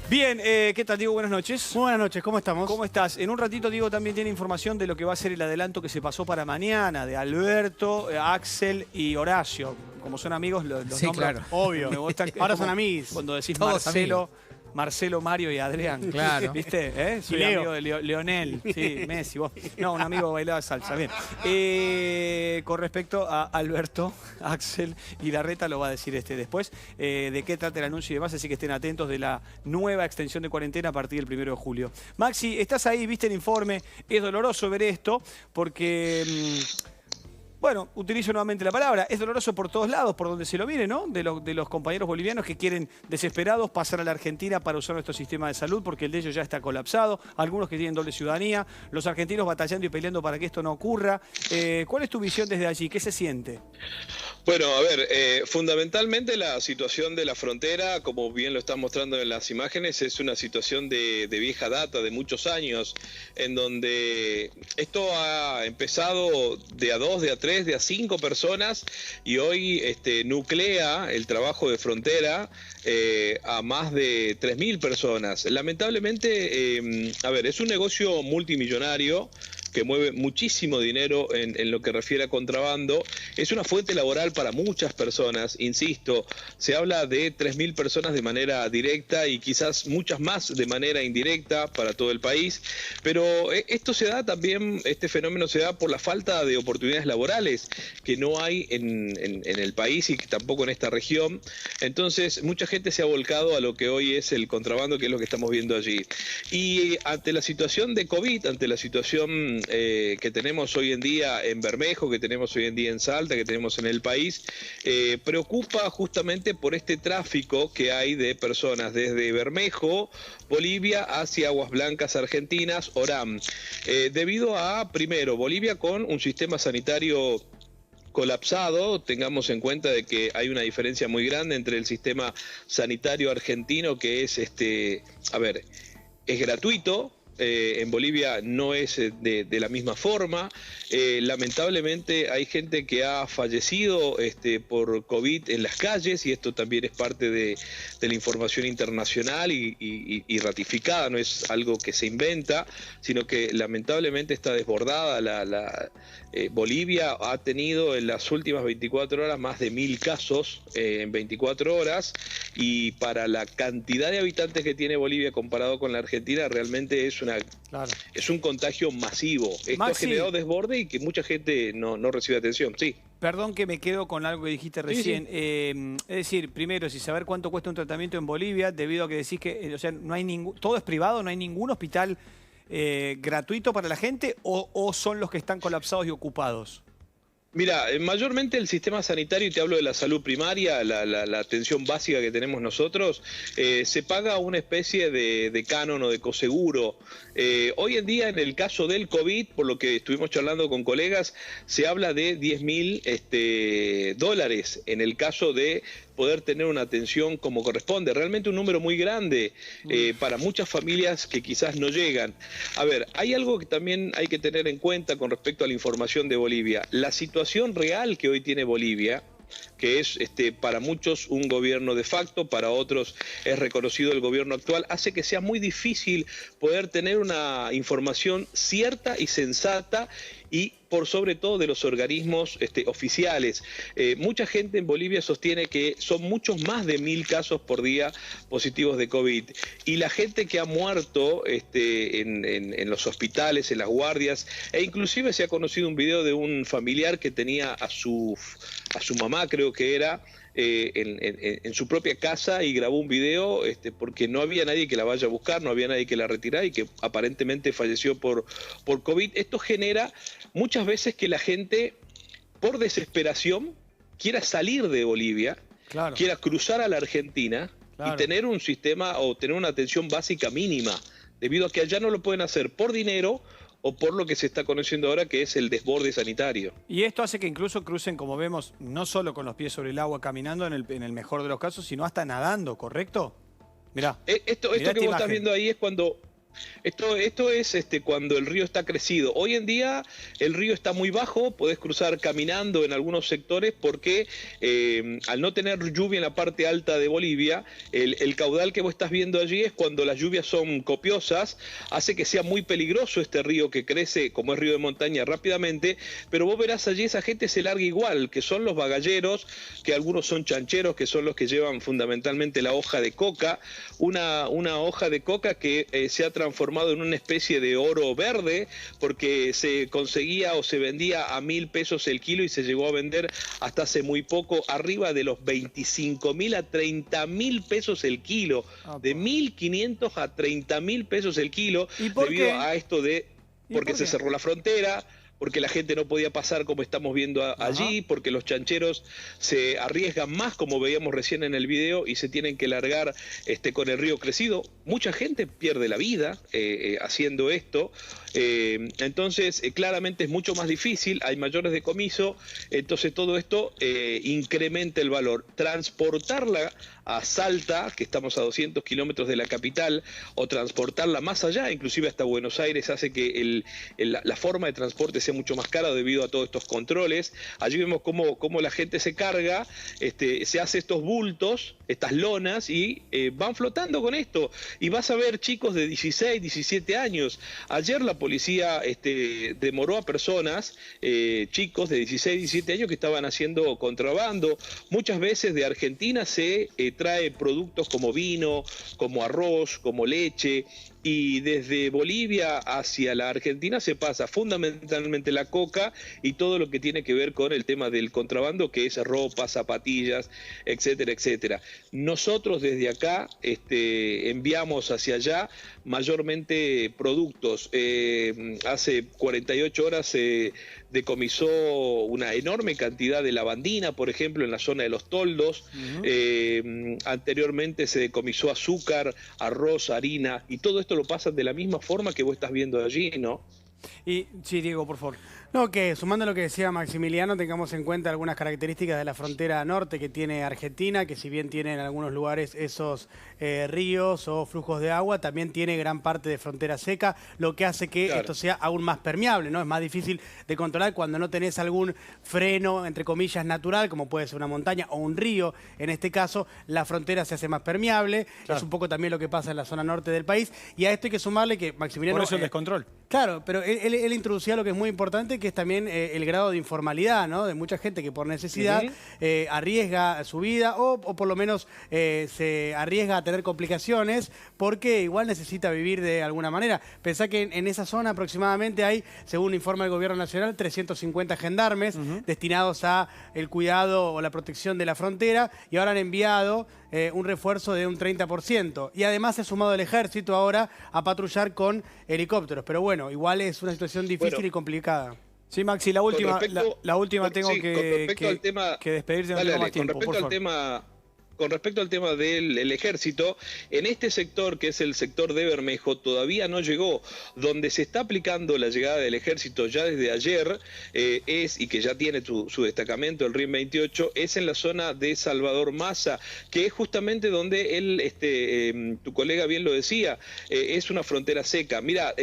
Bien, ¿qué tal, Diego? Buenas noches. Muy buenas noches, ¿cómo estamos? ¿Cómo estás? En un ratito, Diego, también tiene información de lo que va a ser el adelanto que se pasó para mañana, de Alberto, Axel y Horacio. Como son amigos, los Sí, nombro. claro. Obvio. Me gusta, Ahora como son amigos. Cuando decís Todos Marcelo, Mario y Adrián. Claro. ¿Viste? Soy Leo. amigo de Leonel, sí, Messi, vos. No, un amigo que bailaba salsa, bien. Con respecto a Alberto, Axel y Larreta, lo va a decir después, de qué trata el anuncio y demás, así que estén atentos de la nueva extensión de cuarentena a partir del 1 de julio. Maxi, estás ahí, viste el informe, es doloroso ver esto, porque... Bueno, utilizo nuevamente la palabra. Es doloroso por todos lados, por donde se lo mire, ¿no? De los compañeros bolivianos que quieren desesperados pasar a la Argentina para usar nuestro sistema de salud porque el de ellos ya está colapsado. Algunos que tienen doble ciudadanía. Los argentinos batallando y peleando para que esto no ocurra. ¿Cuál es tu visión desde allí? ¿Qué se siente? Bueno, a ver, fundamentalmente la situación de la frontera, como bien lo están mostrando en las imágenes, es una situación de vieja data, de muchos años, en donde esto ha empezado de a 2, de a 3, de a 5 personas y hoy nuclea el trabajo de frontera a más de 3.000 personas. Lamentablemente, a ver, es un negocio multimillonario que mueve muchísimo dinero en lo que refiere a contrabando. Es una fuente laboral para muchas personas, insisto, se habla de 3.000 personas de manera directa y quizás muchas más de manera indirecta para todo el país, pero esto se da también, este fenómeno se da por la falta de oportunidades laborales que no hay en el país y que tampoco en esta región. Entonces mucha gente se ha volcado a lo que hoy es el contrabando, que es lo que estamos viendo allí. Y ante la situación de COVID, ante la situación que tenemos hoy en día en Bermejo, que tenemos hoy en día en Salta, que tenemos en el país, preocupa justamente por este tráfico que hay de personas desde Bermejo, Bolivia, hacia Aguas Blancas, Argentinas, Orán. Debido a, primero, Bolivia con un sistema sanitario colapsado, tengamos en cuenta de que hay una diferencia muy grande entre el sistema sanitario argentino, que es, es gratuito. En Bolivia no es de la misma forma. Lamentablemente hay gente que ha fallecido por COVID en las calles y esto también es parte de la información internacional y ratificada, no es algo que se inventa, sino que lamentablemente está desbordada. Bolivia ha tenido en las últimas 24 horas más de 1.000 casos en 24 horas y para la cantidad de habitantes que tiene Bolivia comparado con la Argentina realmente es es un contagio masivo. Esto Maxi, ha generado desborde y que mucha gente no recibe atención. Sí. Perdón que me quedo con algo que dijiste recién. Sí. Es decir, primero, si saber cuánto cuesta un tratamiento en Bolivia, debido a que decís que no hay todo es privado, no hay ningún hospital gratuito para la gente, o son los que están colapsados y ocupados. Mira, mayormente el sistema sanitario, y te hablo de la salud primaria, la atención básica que tenemos nosotros, se paga una especie de canon o de coseguro. Hoy en día, en el caso del COVID, por lo que estuvimos charlando con colegas, se habla de $10.000 en el caso de poder tener una atención como corresponde. Realmente un número muy grande para muchas familias que quizás no llegan. A ver, hay algo que también hay que tener en cuenta con respecto a la información de Bolivia. La situación real que hoy tiene Bolivia, que es para muchos un gobierno de facto, para otros es reconocido el gobierno actual, hace que sea muy difícil poder tener una información cierta y sensata y por sobre todo de los organismos oficiales. Mucha gente en Bolivia sostiene que son muchos más de 1.000 casos por día positivos de COVID. Y la gente que ha muerto en los hospitales, en las guardias, e inclusive se ha conocido un video de un familiar que tenía a su mamá, creo que era, en su propia casa y grabó un video porque no había nadie que la vaya a buscar, no había nadie que la retirara y que aparentemente falleció por COVID. Esto genera muchas veces que la gente, por desesperación, quiera salir de Bolivia, Claro. quiera cruzar a la Argentina y tener un sistema o tener una atención básica mínima, debido a que allá no lo pueden hacer por dinero o por lo que se está conociendo ahora, que es el desborde sanitario. Y esto hace que incluso crucen, como vemos, no solo con los pies sobre el agua caminando en el mejor de los casos, sino hasta nadando, ¿correcto? Mirá. Esto Mirá que vos estás viendo ahí es cuando Esto es cuando el río está crecido. Hoy en día el río está muy bajo, podés cruzar caminando en algunos sectores porque al no tener lluvia en la parte alta de Bolivia, el caudal que vos estás viendo allí es cuando las lluvias son copiosas, hace que sea muy peligroso este río que crece, como es río de montaña, rápidamente, pero vos verás allí esa gente se larga igual, que son los bagalleros, que algunos son chancheros, que son los que llevan fundamentalmente la hoja de coca, una hoja de coca que se ha transformado en una especie de oro verde, porque se conseguía o se vendía a 1.000 pesos el kilo y se llegó a vender hasta hace muy poco arriba de los 25.000 a 30.000 pesos el kilo, de 1.500 a 30.000 pesos el kilo, debido a esto de, porque se cerró la frontera, porque la gente no podía pasar como estamos viendo allí, porque los chancheros se arriesgan más, como veíamos recién en el video, y se tienen que largar con el río crecido. Mucha gente pierde la vida haciendo esto, entonces claramente es mucho más difícil, hay mayores decomisos, entonces todo esto incrementa el valor. Transportarla a Salta, que estamos a 200 kilómetros de la capital, o transportarla más allá, inclusive hasta Buenos Aires, hace que la forma de transporte sea mucho más cara debido a todos estos controles. Allí vemos cómo la gente se carga, se hace estos bultos, estas lonas, y van flotando con esto. Y vas a ver chicos de 16, 17 años. Ayer la policía demoró a personas, chicos de 16, 17 años que estaban haciendo contrabando. Muchas veces de Argentina se trae productos como vino, como arroz, como leche, y desde Bolivia hacia la Argentina se pasa fundamentalmente la coca y todo lo que tiene que ver con el tema del contrabando, que es ropa, zapatillas, etcétera, etcétera. Nosotros desde acá enviamos hacia allá mayormente productos. Hace 48 horas se decomisó una enorme cantidad de lavandina, por ejemplo, en la zona de Los Toldos. Anteriormente se decomisó azúcar, arroz, harina, y todo esto lo pasan de la misma forma que vos estás viendo allí, ¿no? Y sí, Diego, por favor. No, que sumando a lo que decía Maximiliano, tengamos en cuenta algunas características de la frontera norte que tiene Argentina, que si bien tiene en algunos lugares esos ríos o flujos de agua, también tiene gran parte de frontera seca, lo que hace que esto sea aún más permeable, ¿no? Es más difícil de controlar cuando no tenés algún freno, entre comillas, natural, como puede ser una montaña o un río. En este caso, la frontera se hace más permeable. Es un poco también lo que pasa en la zona norte del país. Y a esto hay que sumarle que Maximiliano... Por eso el descontrol. Claro, pero él introducía lo que es muy importante, que es también el grado de informalidad, ¿no? De mucha gente que por necesidad arriesga su vida o por lo menos se arriesga a tener complicaciones porque igual necesita vivir de alguna manera. Pensá que en esa zona aproximadamente hay, según informa el Gobierno Nacional, 350 gendarmes destinados a el cuidado o la protección de la frontera, y ahora han enviado un refuerzo de un 30%. Y además se ha sumado el ejército ahora a patrullar con helicópteros. Pero bueno, igual es una situación difícil y complicada. Sí, Maxi, la última tengo que despedirse. Dale, con respecto al tema del ejército, en este sector, que es el sector de Bermejo, todavía no llegó. Donde se está aplicando la llegada del ejército ya desde ayer, y que ya tiene su destacamento, el RIM 28, es en la zona de Salvador Massa, que es justamente donde tu colega bien lo decía, es una frontera seca. Mira,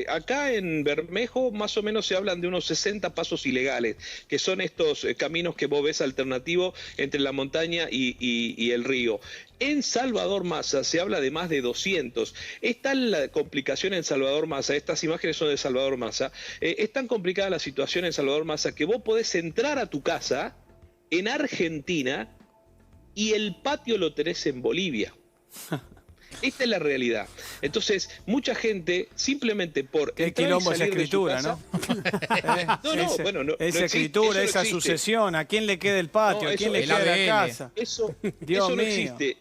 acá en Bermejo más o menos se hablan de unos 60 pasos ilegales, que son estos caminos que vos ves alternativos entre la montaña y el río. En Salvador Massa se habla de más de 200. Es tal la complicación en Salvador Massa, estas imágenes son de Salvador Massa, es tan complicada la situación en Salvador Massa que vos podés entrar a tu casa en Argentina y el patio lo tenés en Bolivia. Esta es la realidad. Entonces, mucha gente, simplemente por qué quilombo esa escritura, ¿no? Esa escritura, esa sucesión, ¿a quién le queda el patio? ¿A quién le queda la casa? Eso no existe.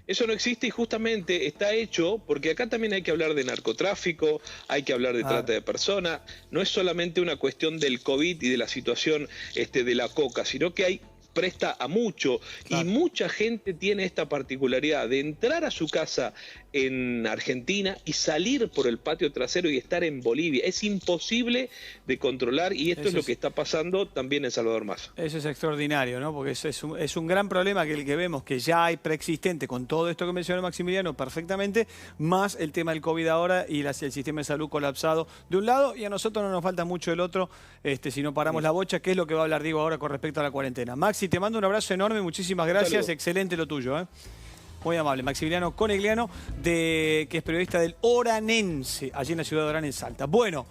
Eso no existe, y justamente está hecho porque acá también hay que hablar de narcotráfico, hay que hablar de trata de personas. No es solamente una cuestión del COVID y de la situación de la coca, sino que hay presta a mucho. Claro. Y mucha gente tiene esta particularidad de entrar a su casa en Argentina y salir por el patio trasero y estar en Bolivia. Es imposible de controlar y esto es lo que está pasando también en Salvador Massa. Eso es extraordinario, ¿no? Porque es un gran problema que el que vemos que ya hay preexistente con todo esto que mencionó Maximiliano perfectamente, más el tema del COVID ahora y el sistema de salud colapsado de un lado, y a nosotros no nos falta mucho el otro, si no paramos la bocha, que es lo que va a hablar Diego ahora con respecto a la cuarentena. Maxi, te mando un abrazo enorme, muchísimas gracias, Saludos. Excelente lo tuyo, ¿eh? Muy amable. Maximiliano Conegliano, que es periodista del Oranense, allí en la ciudad de Orán, en Salta. Bueno.